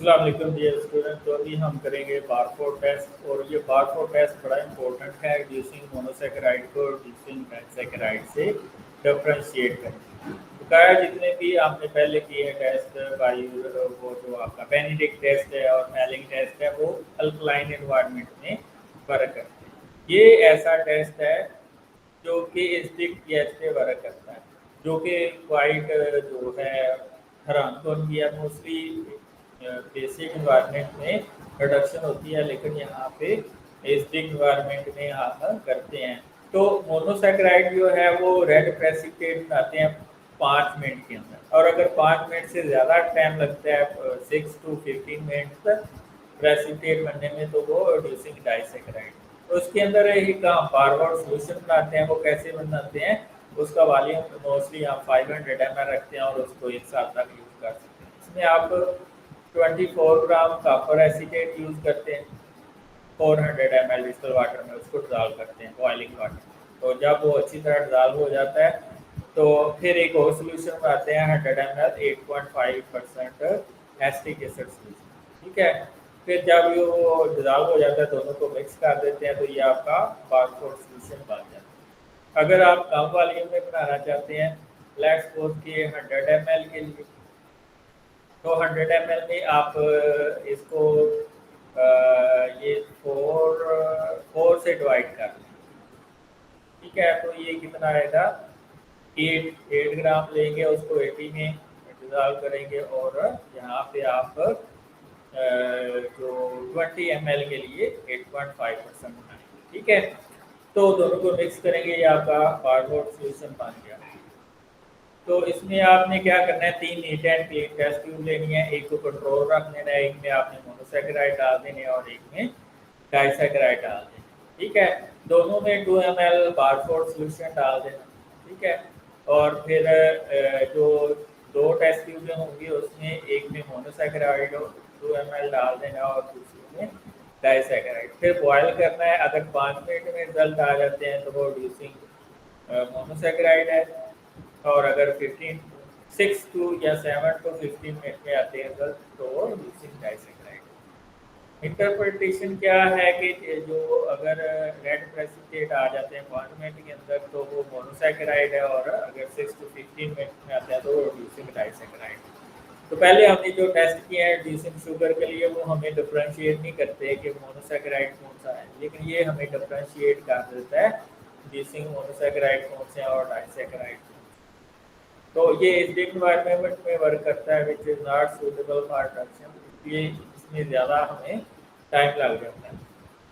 अस्सलाम वालेकुम dear student. तो अभी हम करेंगे बारकोड टेस्ट और ये बारकोड टेस्ट बड़ा इंपॉर्टेंट है ड्यूसिंग मोनोसेकेराइड को ड्यूसिंग डाइसेकेराइड से डिफरेंशिएट करने। बकाया जितने भी आपने पहले किए हैं टेस्ट वो जो आपका बेनेडिक्ट टेस्ट है और मेलिंग टेस्ट है वो अल्कलाइन एनवायरनमेंट में वर्क करते हैं। ये ऐसा टेस्ट है जो कि एसिडिक पीएच पे वर्क करता है, जो कि क्वाइट जो है हैरान कौन किया मोस्टली बेसिक इन्वायरमेंट में प्रोडक्शन होती है, लेकिन यहाँ पे एसिडिक इन्वायरमेंट में हम करते हैं। तो मोनोसेकेराइड जो है वो रेड प्रेसिपिटेट बनाते हैं 5 मिनट के अंदर, और अगर 5 मिनट से ज़्यादा टाइम लगता है 6 to 15 मिनट तक प्रेसिपिटेट बनने में, तो वो रिड्यूसिंग डाइसेकेराइड। तो उसके अंदर एक हम बार सोल्यूशन बनाते हैं। वो कैसे बनाते हैं, उसका वॉल्यूम मोस्टली हम 500 ml रखते हैं और उसको 1 साल तक यूज़ कर सकते हैं। इसमें आप 24 ग्राम कॉपर एसीटेट यूज़ करते हैं 400 ml डिस्टल वाटर में, उसको डिजॉल्व करते हैं बॉइलिंग वाटर। तो जब वो अच्छी तरह डिजॉल्व हो जाता है तो फिर एक और सोल्यूशन बनाते हैं 100 ml 8.5% एसिटिक एसिड सोल्यूशन। ठीक है, फिर जब ये वो डिजॉल्व हो जाता है दोनों को मिक्स कर देते हैं, तो ये आपका बारकोड सोल्यूशन बन जाता है। अगर आप कम वॉल्यूम में बनाना चाहते हैं, लेट्स सपोज कि 100 ml के लिए, तो 100 ml में आप इसको ये फोर से डिवाइड कर लें। ठीक है, तो ये कितना आएगा, 8 ग्राम लेंगे, उसको 80 में डिजॉल्व करेंगे और यहाँ पे आप जो 20 ml के लिए 8.5% बनाएंगे। ठीक है, तो दोनों को मिक्स करेंगे, ये आपका बारकोड सोल्यूशन बन गया। तो इसमें आपने क्या करना है, 3 neat and clean test tube लेनी है, एक को कंट्रोल रख लेना है, एक में आपने मोनोसेकेराइड डाल देने और एक में डाइसेकेराइड डाल देना। ठीक है, दोनों में 2 ml बारकोड सोल्यूशन डाल देना। ठीक है, और फिर जो 2 टेस्ट ट्यूबें होंगी उसमें एक में मोनोसेकेराइड 2 ml डाल देना और दूसरे में डाइसेकेराइड। फिर बॉयल करना है। अगर 5 मिनट में रिजल्ट आ जाते हैं तो वो रिड्यूसिंग मोनोसेकेराइड है, और अगर 6 to या 7 to 15 मिनट में आते हैं रिजल्ट तो वो रिड्यूसिंग डाइसेकेराइड। इंटरप्रिटेशन क्या है कि जो अगर रेड प्रेसिपिटेट आ जाते हैं 5 मिनट के अंदर तो वो मोनोसेकेराइड है, और अगर 6 to 15 मिनट में आता है तो वो रिड्यूसिंग डाइसेकेराइड। तो पहले हमने जो टेस्ट किया है रिड्यूसिंग शुगर के लिए, वो हमें डिफरेंशिएट नहीं करते कि मोनोसेकेराइड कौन सा है, लेकिन ये हमें डिफरेंशिएट कर देता है रिड्यूसिंग मोनोसेकेराइड कौन से और डाइसेकेराइड। तो ये एसिडिक एनवायरनमेंट में वर्क करता है which is not suitable for reduction, इसलिए इसमें ज़्यादा हमें टाइम लग जाता है।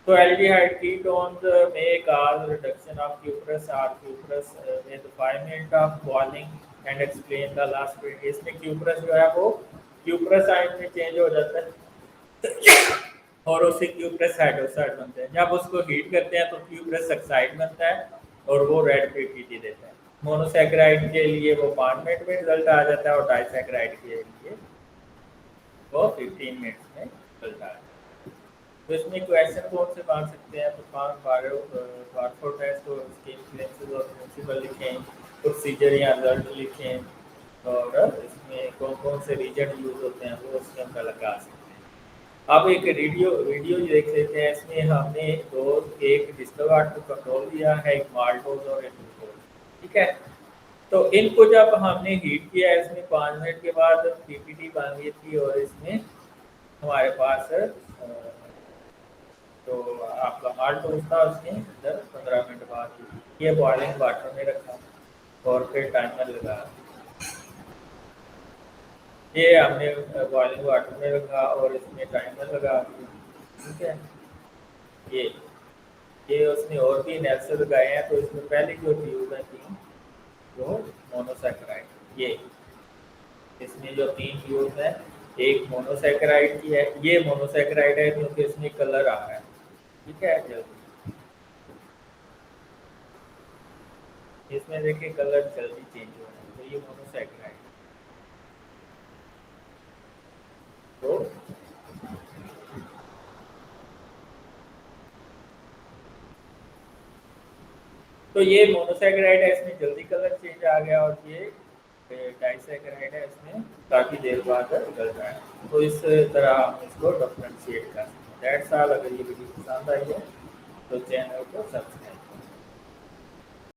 तो एल्डिहाइड कीटोन्स में कॉज रिडक्शन ऑफ क्यूप्रस और cuprous with 5 minute of boiling and explain the last point. इसमें क्यूप्रस जो है वो क्यूप्रस आयन में चेंज हो जाता है और उससे क्यूप्रस हाइड्रोक्साइड बनते हैं। जब उसको हीट करते हैं तो क्यूप्रस ऑक्साइड बनता है और वो रेड पीपीटी देता है। मोनोसेकेराइड के लिए वो 5 मिनट में रिजल्ट आ जाता है और डाइसेकेराइड के लिए वो 15 मिनट्स में रिजल्ट आ जाता है। तो इसमें क्वेश्चन कौन से मांग सकते हैं, तो बारकोड टेस्ट और उसके इन्फ्लुएंसेस और प्रिंसिपल लिखें, प्रोसीजर या रिजल्ट लिखें, और इसमें कौन कौन से रीजन यूज होते हैं वो उसके अंदर लगा सकते हैं। आप एक वीडियो देख लेते हैं। इसमें हमने एक डिस्टल वाटर को कंट्रोल दिया है, एक माल्टोज और एक ग्लूकोज। ठीक है, तो इनको जब हमने हीट किया इसमें 5 मिनट के बाद पीपीटी बन गई थी, और इसमें हमारे पास तो आपका माल्टोज था, उसने अंदर 15 मिनट बाद ये बॉइलिंग वाटर में रखा और फिर टाइमर लगा। ये हमने बॉइलिंग वाटर में रखा और इसमें टाइमर लगा दिया। ठीक है, ये उसने और भी एनालिसिस लगाए हैं। तो इसमें पहली जो ट्यूब है थी वो मोनोसेकेराइड, ये इसमें जो 3 ट्यूब है, एक मोनोसेकेराइड की है, ये मोनोसेकेराइड है क्योंकि इसमें कलर आ रहा है। ठीक है, जल्दी इसमें देखिए कलर जल्दी चेंज हो रहा है, तो ये मोनोसेकेराइड। तो ये मोनोसेकेराइड है, इसमें जल्दी कलर चेंज आ गया, और ये डाइसेकेराइड है, इसमें काफ़ी देर बाद रिजल्ट आया। तो इस तरह हम इसको डिफ्रेंशिएट कर सकते हैं। That's all. अगर ये वीडियो पसंद आई है तो चैनल को सब्सक्राइब